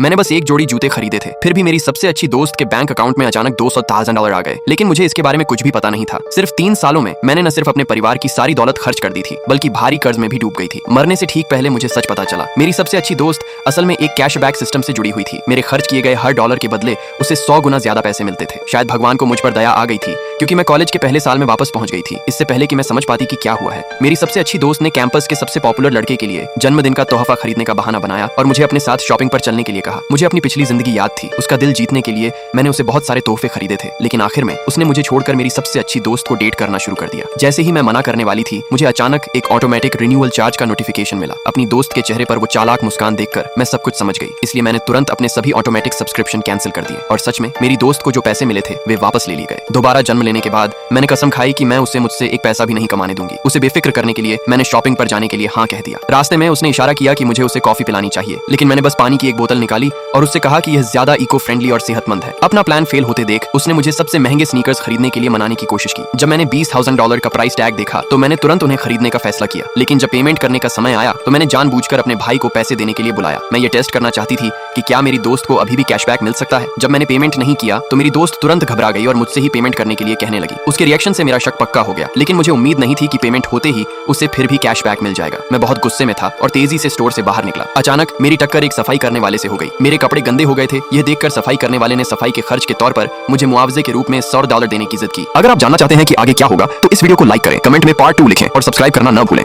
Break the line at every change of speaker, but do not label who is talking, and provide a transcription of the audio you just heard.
मैंने बस एक जोड़ी जूते खरीदे थे, फिर भी मेरी सबसे अच्छी दोस्त के बैंक अकाउंट में अचानक $200,000 आ गए। लेकिन मुझे इसके बारे में कुछ भी पता नहीं था। सिर्फ 3 सालों में मैंने न सिर्फ अपने परिवार की सारी दौलत खर्च कर दी थी, बल्कि भारी कर्ज में भी डूब गई थी। मरने से ठीक पहले मुझे सच पता चला, मेरी सबसे अच्छी दोस्त असल में एक कैशबैक सिस्टम से जुड़ी हुई थी। मेरे खर्च किए गए हर डॉलर के बदले उसे 100 गुना ज्यादा पैसे मिलते थे। शायद भगवान को मुझ पर दया आ गई थी, क्योंकि मैं कॉलेज के पहले साल में वापस पहुंच गई थी, इससे पहले कि मैं समझ पाती कि क्या हुआ है। मेरी सबसे अच्छी दोस्त ने कैंपस के सबसे पॉपुलर लड़के के लिए जन्मदिन का तोहफा खरीदने का बहाना बनाया और मुझे अपने साथ शॉपिंग पर चलने के लिए कहा। मुझे अपनी पिछली जिंदगी याद थी। उसका दिल जीतने के लिए मैंने उसे बहुत सारे तोहफे खरीदे थे, लेकिन आखिर में उसने मुझे छोड़कर मेरी सबसे अच्छी दोस्त को डेट करना शुरू कर दिया। जैसे ही मैं मना करने वाली थी, मुझे अचानक एक ऑटोमेटिक रिन्यूअल चार्ज का नोटिफिकेशन मिला। अपनी दोस्त के चेहरे पर वो चालाक मुस्कान देखकर मैं सब कुछ समझ गई, इसलिए मैंने तुरंत अपने सभी ऑटोमेटिक सब्सक्रिप्शन कैंसिल कर दिए। और सच में मेरी दोस्त को जो पैसे मिले थे वे वापस ले लिए गए। दोबारा जन्म लेने के बाद मैंने कसम खाई कि मैं उसे मुझसे एक पैसा भी नहीं कमाने दूंगी। उसे बेफिक्र करने के लिए मैंने शॉपिंग पर जाने के लिए हाँ कह दिया। रास्ते में उसने इशारा किया कि मुझे उसे कॉफी पिलानी चाहिए, लेकिन मैंने बस पानी की एक बोतल निकाली और उससे कहा कि यह ज्यादा इको फ्रेंडली और सेहतमंद है। अपना प्लान फेल होते देख उसने मुझे सबसे महंगे स्नीकर्स खरीदने के लिए मनाने की कोशिश की। जब मैंने $20,000 का प्राइस टैग देखा तो मैंने तुरंत उन्हें खरीदने का फैसला किया, लेकिन जब पेमेंट करने का समय आया तो मैंने जानबूझकर अपने भाई को पैसे देने के लिए बुलाया। मैं ये टेस्ट करना चाहती थी कि क्या मेरी दोस्त को अभी भी कैशबैक मिल सकता है। जब मैंने पेमेंट नहीं किया तो मेरी दोस्त तुरंत घबरा गई और मुझसे ही पेमेंट करने के लिए कहने लगी। उसके रिएक्शन से मेरा शक पक्का हो गया, लेकिन मुझे उम्मीद नहीं थी कि पेमेंट होते ही उसे फिर भी कैशबैक मिल जाएगा। मैं बहुत गुस्से में था और तेजी से स्टोर से बाहर निकला। अचानक मेरी टक्कर एक सफाई करने वाले से हो गई। मेरे कपड़े गंदे हो गए थे। यह देखकर सफाई करने वाले ने सफाई के खर्च के तौर पर मुझे मुआवजे के रूप में $100 देने की जिद की। अगर आप जानना चाहते हैं कि आगे क्या होगा तो इस वीडियो को लाइक करें, कमेंट में पार्ट 2 लिखें और सब्सक्राइब करना न भूलें।